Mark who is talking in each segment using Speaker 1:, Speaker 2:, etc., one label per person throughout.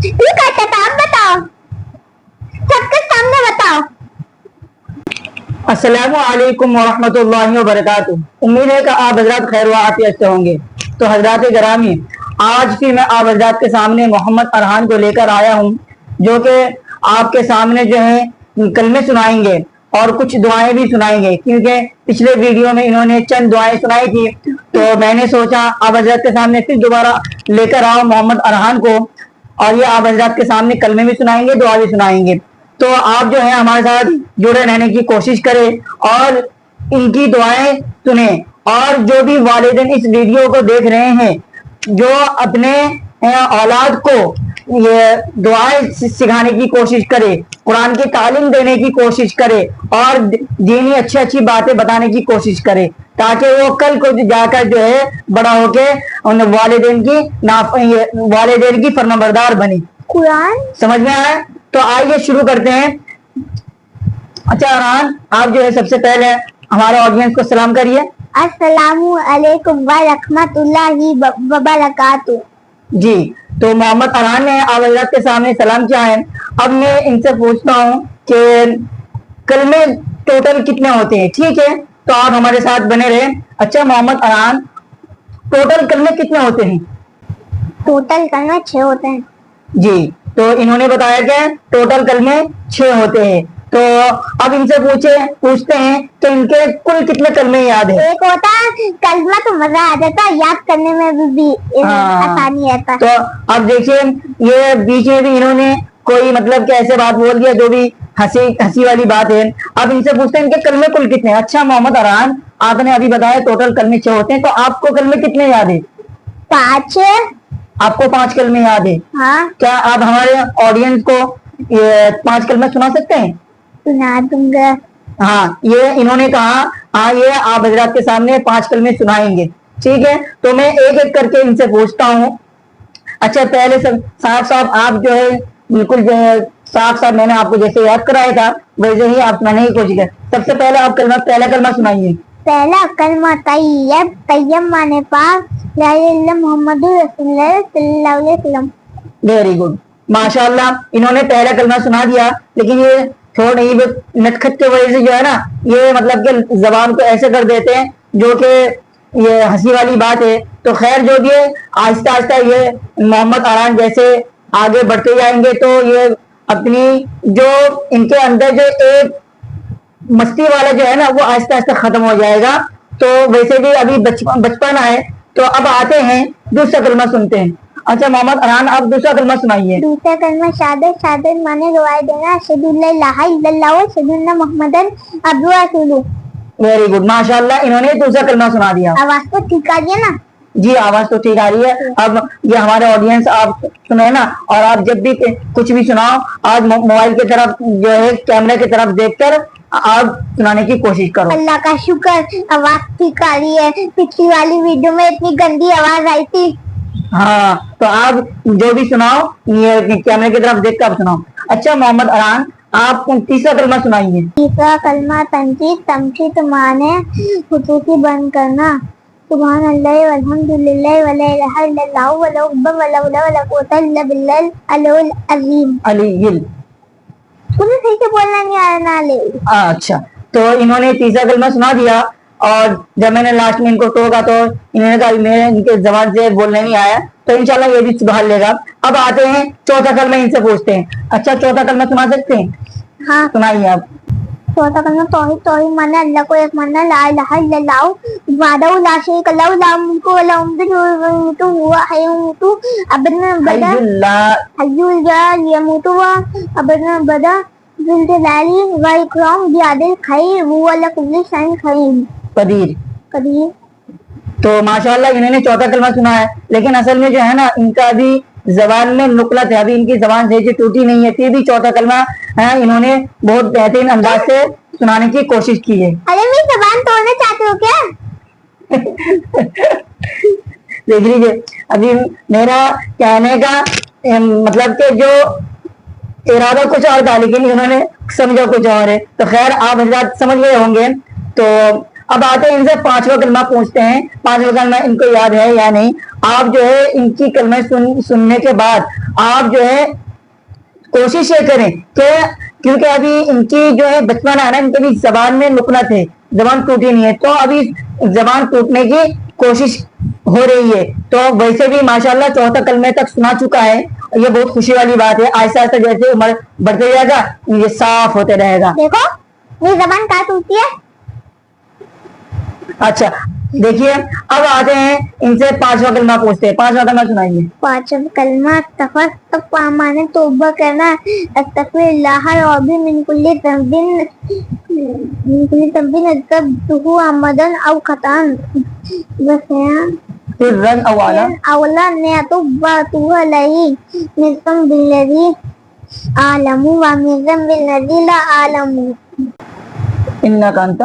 Speaker 1: ठीक है चाचा, आप बताओ, सबके सामने बताओ।
Speaker 2: अस्सलामु अलैकुम वरहमतुल्लाहि वबरकातुहू। उम्मीद है कि आप हजरात खैर व आफियत से होंगे। तो हजरात गिरामी, आज फिर मैं आप हजरात के सामने मोहम्मद अरहान को लेकर आया हूँ, जो कि आपके सामने जो है कलमे सुनाएंगे और कुछ दुआएं भी सुनाएंगे, क्योंकि पिछले वीडियो में इन्होंने चंद दुआएं सुनाई थी। तो मैंने सोचा आप हजरात के सामने फिर दोबारा लेकर आओ मोहम्मद अरहान को, और ये आप हजरात के सामने कलमे भी सुनाएंगे, दुआ भी सुनाएंगे। तो आप जो है हमारे साथ जुड़े रहने की कोशिश करें और इनकी दुआएं सुने। और जो भी वालिदैन इस वीडियो को देख रहे हैं, जो अपने औलाद को ये दुआएं सिखाने की कोशिश करे, कुरान की तालीम देने की कोशिश करे और दीनी अच्छी अच्छी बातें बताने की कोशिश करे, ताकि वो कल को जाकर जो है बड़ा होके उन वालिदैन की फरमाबरदार बने।
Speaker 1: कुरान
Speaker 2: समझ में आया? तो आइए शुरू करते हैं। अच्छा अरहान, आप जो है सबसे पहले हमारे ऑडियंस को सलाम करिए।
Speaker 1: अस्सलामु अलैकुम व रहमतुल्लाहि व बरकातुहू।
Speaker 2: जी, तो मोहम्मद अरहान ने आप हज़रत के सामने सलाम किया है। अब मैं इनसे पूछता हूँ कि कलमे टोटल कितने होते हैं? ठीक है, तो आप हमारे साथ बने रहे। अच्छा मोहम्मद अरहान, टोटल कलमे कितने होते हैं?
Speaker 1: टोटल कलमे 6 होते हैं।
Speaker 2: जी, तो इन्होंने बताया कि टोटल कलमे 6 होते हैं। तो अब इनसे पूछते हैं कि इनके कुल कितने कलमे याद है?
Speaker 1: एक होता है कलमा, तो मजा आ जाता है, याद करने में भी आसानी रहता है।
Speaker 2: तो अब देखिए, ये बीच में भी इन्होंने कोई मतलब कि ऐसे बात बोल दिया जो भी हंसी वाली बात है। अब इनसे पूछते हैं इनके कलमे कुल कितने हैं। अच्छा मोहम्मद अरहान, आपने अभी बताया टोटल कलमे 6 होते हैं, तो आपको कलमे कितने याद है?
Speaker 1: 5।
Speaker 2: आपको 5 कलमे याद है?
Speaker 1: हाँ,
Speaker 2: क्या आप हमारे ऑडियंस को ये 5 कलमे सुना सकते हैं?
Speaker 1: सुना दूंगा।
Speaker 2: हाँ, ये इन्होंने कहा, हाँ ये आप हजरात के सामने 5 कलमे सुनाएंगे। ठीक है, तो मैं एक एक करके इनसे पूछता हूँ। अच्छा, पहले सब साहब आप जो है बिल्कुल जो है साहब मैंने आपको जैसे याद कराया था वैसे ही आप सुनाने की कोशिश कर। सबसे पहले आप पहला कलमा सुनाइए।
Speaker 1: पहला कलमा तैयब माने पाक ला इलाहा इल्लल्लाह मुहम्मदुर रसूलुल्लाह सल्लल्लाहु अलैहि वसल्लम।
Speaker 2: वेरी गुड, माशाल्लाह। इन्होंने पहला कलमा सुना दिया, लेकिन ये थोड़ा ही नटखट की वजह से जो है ना, ये मतलब कि जबान को ऐसे कर देते हैं जो कि ये हंसी वाली बात है। तो खैर जो भी है, आहिस्ता आहिस्ता ये मोहम्मद अरहान जैसे आगे बढ़ते जाएंगे तो ये अपनी जो इनके अंदर जो एक मस्ती वाला जो है ना, वो आहिस्ता आहिस्ता खत्म हो जाएगा। तो वैसे भी अभी बचपन है। तो अब आते हैं दूसरा कलमा सुनते हैं। अच्छा मोहम्मद अरहान, आप दूसरा कलमा सुनाइए।
Speaker 1: दूसरा कलमा शहादत माने गवाही देना, अशहदु अल्ला इलाहा इल्लल्लाह व अशहदु अन्ना मुहम्मदन अब्दुहु व रसूलुहु।
Speaker 2: वेरी गुड, माशाल्लाह। इन्होंने दूसरा कलमा सुना दिया।
Speaker 1: आवाज तो ठीक आ रही है ना?
Speaker 2: जी, आवाज तो ठीक आ रही है। अब ये हमारे ऑडियंस आप सुने ना, और आप जब भी कुछ भी सुनाओ, आज मोबाइल की तरफ जो है कैमरे की तरफ देखकर आप सुनाने की कोशिश करो।
Speaker 1: अल्लाह का शुक्र, आवाज ठीक आ रही है। पिछली वाली वीडियो में इतनी गंदी आवाज आई थी।
Speaker 2: हाँ, तो आप जो भी सुनाओ ये कैमरे की तरफ देख कर सुनाओ। अच्छा मोहम्मद अरहान, आप तीसरा कलमा सुनाइए।
Speaker 1: तीसरा कलमा तमशीद माने खुशूसी बंद करना। सुभान अल्लाह वल्हम्दुलिल्लाह वला इलाहा इल्लल्लाह वला हुव्व वला हौला वला कुव्वता इल्ला बिल्लाहिल अलिय्यिल अज़ीम।
Speaker 2: अलील,
Speaker 1: तुम्हें सही से बोलना नहीं आ रहा ना ले।
Speaker 2: अच्छा, तो इन्होंने तीसरा कलमा सुना दिया, और जब मैंने लास्ट में इनको टोका तो इन्होंने कहा मेरे इनके जबान से बोलने नहीं आया, तो इंशाल्लाह ये भी सुधार लेगा। अब आते हैं चौथा कलमा, इनसे पूछते हैं। अच्छा, चौथा कलमा सुना सकते हैं?
Speaker 1: हाँ,
Speaker 2: सुनाइए आप।
Speaker 1: चौथा कलमा तौहीद माने अल्लाह को एक मानना, ला इलाहा इल्लल्लाह वहदहु ला शरीका लहु लहुल मुल्कु व लहुल हम्दु व युमीतु हुवा हय्युन यमूतु अबदा हय्युल ला यमूतु व अबदा बदा ज़ुल जलाली व इकराम बियादिल खैर हुवा अला कुल्ली शैइन कदीर।
Speaker 2: तो माशाल्लाह इन्होंने चौथा कलमा सुना है, लेकिन असल में जो है ना, इनका अभी जबान में नुकलत है, अभी इनकी जबान से टूटी नहीं है। फिर भी चौथा कलमा है इन्होंने बहुत बेहतरीन अंदाज से सुनाने की कोशिश की है।
Speaker 1: अरे मेरी जबान तोड़ना चाहते हो क्या?
Speaker 2: देख लीजिए, अभी मेरा कहने का मतलब कि जो इरादा कुछ और था, लेकिन इन्होंने समझा कुछ और है। तो खैर आप हजरात समझ गए होंगे। तो اب آتے ہیں ان سے پانچواں کلمہ پوچھتے ہیں, پانچواں کلمہ ان کو یاد ہے یا نہیں. آپ جو ہے ان کی کلمہ سننے کے بعد آپ جو ہے کوشش یہ کریں کہ, کیونکہ ابھی ان کی جو ہے بچپن ہے نا, ان کے بھی زبان میں لکنت ہے, زبان ٹوٹی نہیں ہے, تو ابھی زبان ٹوٹنے کی کوشش ہو رہی ہے. تو ویسے بھی ماشاءاللہ چوتھا کلمے تک سنا چکا ہے, یہ بہت خوشی والی بات ہے. آہستہ آہستہ جیسے عمر بڑھتے جائے گا یہ صاف ہوتے رہے گا.
Speaker 1: دیکھو میری زبان کہاں ٹوٹتی ہے.
Speaker 2: اچھا دیکھیے اب آتے ہیں ان سے پانچواں کلمہ پوچھتے ہیں. پانچواں کلمہ سنائیے.
Speaker 1: پانچواں کلمہ استغفار توبہ کرنا, استغفر اللہ رب من کل ذنب اذنبته عمدا او خطأ
Speaker 2: پھر رن اوالا
Speaker 1: اولا نیتوب علیہ نسبا بالذی اعلم ومن بالذی لا اعلم
Speaker 2: انک انت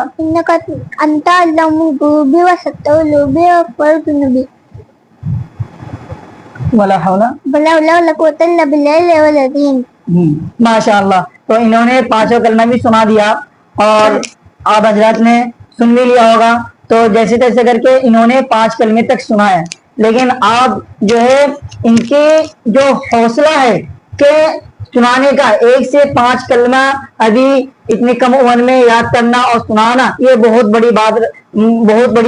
Speaker 1: انت علام الغیوب وستر العیوب وغفور الذنوب
Speaker 2: ولا حول
Speaker 1: ولا قوة الا باللہ العظیم.
Speaker 2: ماشاء اللہ. تو انہوں نے پانچوں کلمہ بھی سنا دیا اور آپ حضرات نے سن بھی لیا ہوگا. تو جیسے تیسے کر کے انہوں نے 5 کلمے تک سنا ہے, لیکن آپ جو ہے ان کے جو حوصلہ ہے کہ سنانے کا 1 سے 5 کلمہ ابھی اتنی کم عمر میں یاد کرنا اور سنانا, یہ بہت بڑی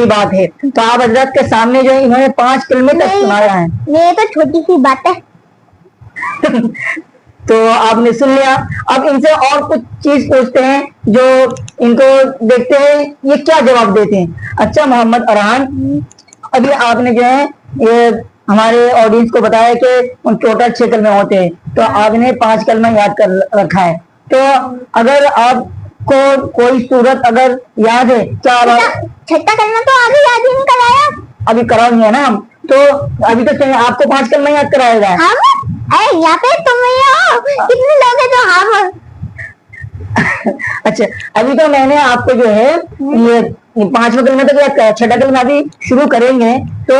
Speaker 2: بات ہے. تو آپ حضرات کے سامنے جو ہے انہوں نے 5 کلمے تک سنایا ہے.
Speaker 1: یہ تو چھوٹی سی بات ہے.
Speaker 2: تو آپ نے سن لیا. اب ان سے اور کچھ چیز پوچھتے ہیں جو ان کو دیکھتے ہیں یہ کیا جواب دیتے ہیں. اچھا محمد ارحان, ابھی آپ نے جو ہے یہ ہمارے آڈینس کو بتایا کہ ان ٹوٹل 6 کلمے ہوتے ہیں, تو آپ نے 5 کلمہ یاد کر رکھا ہے. تو اگر آپ کو کوئی صورت اگر یاد ہے, کیا
Speaker 1: چھٹا کلمہ تو ابھی یاد ہی نہیں کرایا.
Speaker 2: ابھی کرا نہیں ہے نا ہم, تو ابھی تو آپ کو 5 کلمہ یاد کرائے گا.
Speaker 1: یہاں پہ تم ہو کتنے لوگ ہیں جو ہم.
Speaker 2: اچھا ابھی تو میں نے آپ کو جو ہے یہ 5واں کلمہ تک یاد کرایا, چھٹا کلمہ ابھی شروع کریں گے. تو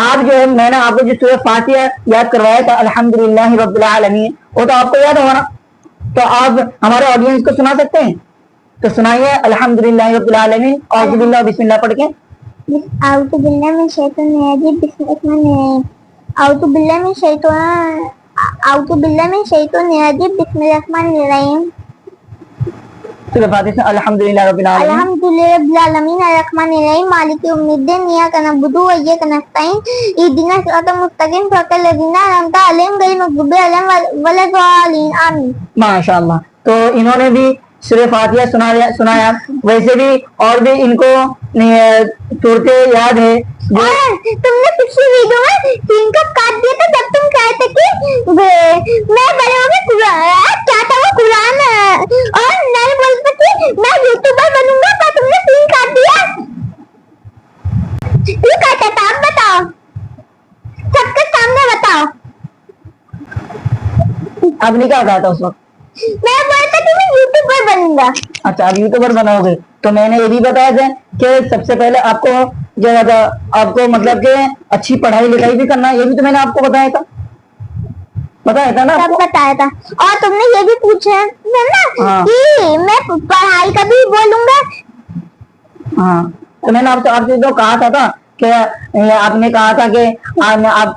Speaker 2: آپ جو ہے میں نے آپ کو جو سورہ فاتحہ یاد کروایا تھا الحمدللہ رب العالمین, وہ تو آپ کو یاد ہوگا نا. تو آپ ہمارے آڈینس کو سنا سکتے ہیں, تو سنائیے الحمدللہ رب العالمین اعوذ باللہ بسم اللہ پڑھ کے.
Speaker 1: اعوذ باللہ من الشیطان الرجیم بسم اللہ الرحمن الرحیم. اعوذ باللہ من الشیطان الرجیم بسم اللہ الرحمن الرحیم.
Speaker 2: سورہ فاتحہ الحمدللہ رب العالمین
Speaker 1: الحمدللہ رب العالمین الرحمن الرحیم مالک یوم الدین ایاک نعبد و ایاک نستعین اهدنا الصراط المستقیم صراط الذین انعمت علیہم غیر المغضوب علیہم ولا الضالین آمین.
Speaker 2: ماشاء اللہ. تو انہوں نے بھی سورہ فاتحہ سنایا. ویسے بھی اور بھی ان کو صورتیں یاد ہے.
Speaker 1: تم نے پچھلی ویڈیو میں 3 کا کاٹ دیا تھا جب تم کہے تھے کہ میں بڑے ہو کے کیا تھا وہ قرآن, اور میں نے بولتا کہ میں یوٹیوبر بنوں گا, تو تم نے 3 کاٹ دیا. یہ کہتا تھا, آپ بتاؤ سب کے سامنے بتاؤ.
Speaker 2: آپ نے کیا کہا تھا اس وقت؟
Speaker 1: میں بولتا کہ میں یوٹیوبر بنوں گا.
Speaker 2: اچھا آپ یوٹیوبر بناؤ گے, تو میں نے یہ بھی بتایا تھا کہ سب سے پہلے آپ کو جو آپ کو مطلب کہ اچھی پڑھائی لکھائی بھی کرنا ہے, یہ بھی تو میں نے آپ کو بتایا تھا نا.
Speaker 1: سب بتایا تھا. اور تم نے یہ بھی پوچھا نا کہ میں پڑھائی کا بھی بولوں گا.
Speaker 2: ہاں تو میں نے آپ سے جو کہا تھا کہ آپ نے کہا تھا کہ آپ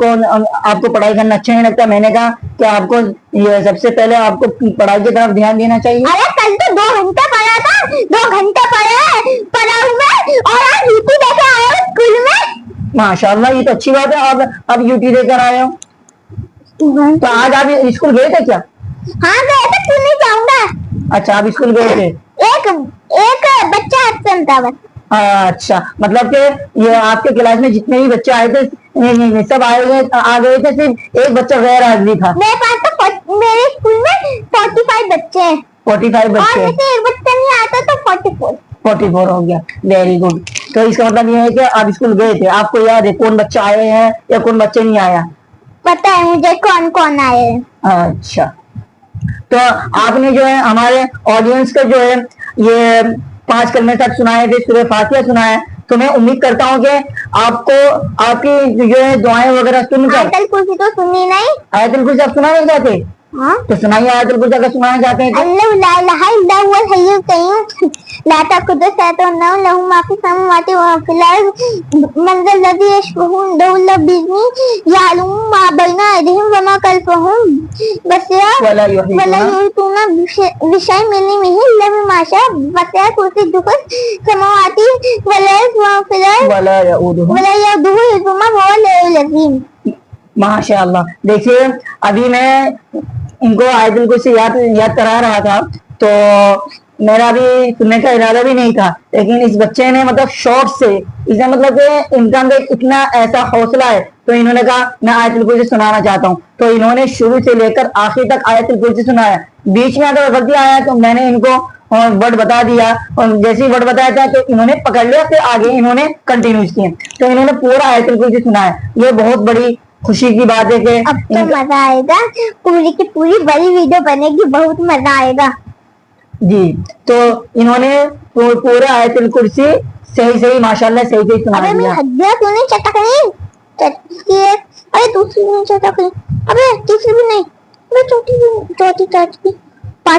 Speaker 2: کو پڑھائی کرنا اچھا نہیں لگتا. میں نے کہا کہ آپ کو یہ سب سے پہلے آپ کو پڑھائی کی طرف دھیان دینا چاہیے.
Speaker 1: ارے کل تو 2 گھنٹے پڑھا تھا, 2 گھنٹے پڑھا ہوں میں, اور آج یوٹی دے کے آیا ہوں اسکول میں.
Speaker 2: ماشاء اللہ یہ تو اچھی بات ہے, آپ اب یوٹی دے کر آئے ہو. تو آج آپ اسکول گئے تھے کیا؟
Speaker 1: ہاں گئے تھے, کیوں نہیں جاؤں گا.
Speaker 2: اچھا آپ اسکول گئے تھے.
Speaker 1: ایک بچہ ایبسنٹ تھا بس.
Speaker 2: اچھا مطلب کہ یہ آپ کے کلاس میں جتنے بھی بچے آئے تھے سب آ گئے تھے, صرف ایک بچہ غیر حاضری تھا.
Speaker 1: میرے پاس تو میرے اسکول میں 45 بچے ہیں.
Speaker 2: 45 بچے,
Speaker 1: اور ایک بچہ نہیں آتا تو
Speaker 2: 44 ہو گیا. Very good. تو اس کا مطلب یہ ہے کہ آپ اسکول گئے تھے, آپ کو یاد ہے کون بچہ آئے ہیں یا کون بچے نہیں آیا؟
Speaker 1: پتا ہے مجھے کون کون آئے ہیں.
Speaker 2: اچھا تو آپ نے جو ہے ہمارے آڈینس کو جو ہے یہ 5 کلمے تک سنائے تھے, سورہ فاتحہ سنایا. تو میں امید کرتا ہوں کہ آپ کو آپ کی جو ہے دعائیں وغیرہ سن کر.
Speaker 1: آیت الکرسی تو سنی نہیں.
Speaker 2: آیت الکرسی آپ سنا نہیں چاہتے؟
Speaker 1: हाँ
Speaker 2: तो सुनाइए आयतुल कुर्सी अगर सुनाना चाहते हैं तो।
Speaker 1: अल्लाहु ला इलाहा इल्ला हुवल हय्युल क़य्यूम ला तअखुज़ुहु सिनतुन लहू मा फ़िस समावाति व मा फ़िल अर्ज़ मन ज़ल लज़ी यशफ़अु इंदहु इल्ला बिइज़्निही यअलमु मा बैना अयदीहिम व मा ख़ल्फ़हुम
Speaker 2: वला
Speaker 1: वला युहीतूना बिशैइन मिन इल्मिही इल्ला बिमा शाअ वसिअ कुर्सियुहु समावाति वल अर्ज़ व मा फ़िल अर्ज़
Speaker 2: वला यऊदुहु
Speaker 1: हिफ़्ज़ुहुमा व हुवल अलिय्युल अज़ीम।
Speaker 2: माशाअल्लाह। देखिए अभी मैं इनको आयतुल कुर्सी याद करा रहा था, तो मेरा भी सुनने का इरादा भी नहीं था, लेकिन इस बच्चे ने मतलब शौक से, इसने मतलब कि इनका अंदर इतना ऐसा हौसला है, तो इन्होंने कहा मैं आयतुल कुर्सी सुनाना चाहता हूँ। तो इन्होंने शुरू से लेकर आखिर तक आयतुल कुर्सी सुनाया। बीच में अगर गलती आया तो मैंने इनको वर्ड बता दिया, और जैसे ही वर्ड बताया था तो इन्होंने पकड़ लिया, फिर आगे इन्होंने कंटिन्यू किए, तो इन्होंने पूरा आयतुल कुर्सी सुनाया। ये बहुत बड़ी खुशी की बात है कि
Speaker 1: अब तो मजा आएगा, पूरी की पूरी बड़ी वीडियो बनेगी, बहुत मजा आएगा
Speaker 2: जी। तो इन्होंने पूरा आयतुल कुर्सी सही माशाल्लाह सही सुना
Speaker 1: अबे मैं
Speaker 2: दिया।
Speaker 1: हदिया तूने चटकनी है, अरे दूसरी भी नहीं चटकनी, अबे तीसरी भी नहीं, अबे चौथी पांचवी।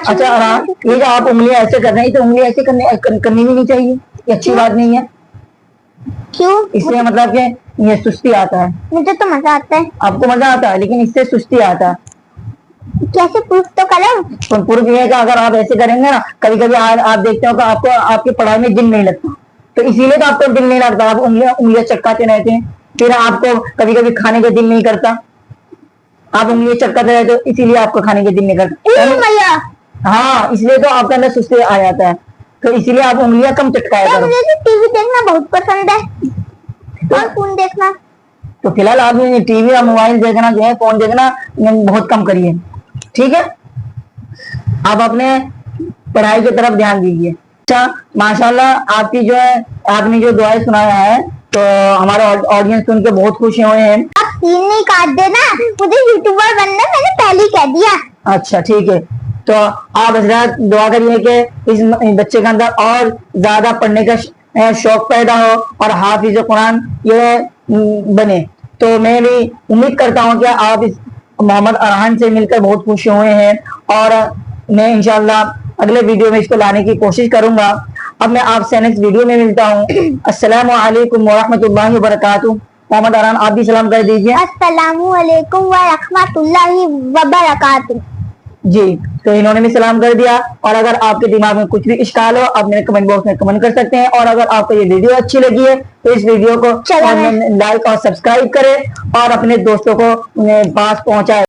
Speaker 2: अच्छा हाँ, ये जो आप उंगलियां ऐसे कर रहे हैं तो उंगलियां ऐसे करनी भी नहीं चाहिए, ये अच्छी बात नहीं है।
Speaker 1: क्यों?
Speaker 2: इससे मतलब कि ये सुस्ती आता है।
Speaker 1: मुझे तो मजा आता है।
Speaker 2: आपको मजा आता है, लेकिन इससे सुस्ती आता है।
Speaker 1: कैसे प्रूफ तो करो?
Speaker 2: तो प्रूफ ये है कि अगर आप ऐसे करेंगे ना, कभी कभी आप देखते हो कि आपको आपकी पढ़ाई में दिल नहीं लगता, तो इसीलिए तो आपको दिल नहीं लगता, आप उंगलियां चटकाते रहते हैं, फिर आपको कभी कभी खाने का दिल नहीं करता, आप उंगलियां चटकाते रहते हो, इसीलिए आपको खाने का दिल नहीं करता। हाँ, इसलिए तो आपके अंदर सुस्ती आ जाता है, तो इसीलिए आप उंगलियां कम चटकाया करो।
Speaker 1: मुझे टीवी देखना बहुत पसंद है और फोन देखना।
Speaker 2: तो फिलहाल आप टीवी या मोबाइल देखना जो है, फोन देखना बहुत कम करिए, ठीक है। आप अपने पढ़ाई की तरफ ध्यान दीजिए। अच्छा माशाल्लाह, आपकी जो है आपने जो दुआएं सुनाया है, तो हमारा ऑडियंस सुन के बहुत खुश हुए हैं।
Speaker 1: आप सीन नहीं काट देना, मुझे यूट्यूबर बनना है, मैंने पहले ही कह दिया।
Speaker 2: अच्छा ठीक है, तो आप हजरत दुआ करिए कि इस बच्चे के अंदर और ज्यादा पढ़ने का शौक पैदा हो और हाफिज कुरान ये बने। तो मैं भी उम्मीद करता हूँ कि आप इस मोहम्मद अरहान से मिलकर बहुत खुश हुए हैं, और मैं इंशाल्लाह अगले वीडियो में इसको लाने की कोशिश करूंगा। अब मैं आपसे नेक्स्ट वीडियो में मिलता हूँ। अस्सलामु अलैकुम वरहमतुल्लाहि वबरकातुहू। मोहम्मद अरहान आप भी सलाम कर दीजिए।
Speaker 1: अस्सलामु अलैकुम वरहमतुल्लाहि वबरकातुहू।
Speaker 2: जी, तो इन्होंने भी सलाम कर दिया। और अगर आपके दिमाग में कुछ भी इश्काल हो, आप मेरे कमेंट बॉक्स में कमेंट कर सकते हैं। और अगर आपको ये वीडियो अच्छी लगी है तो इस वीडियो को लाइक और सब्सक्राइब करें और अपने दोस्तों को पास पहुंचाएं।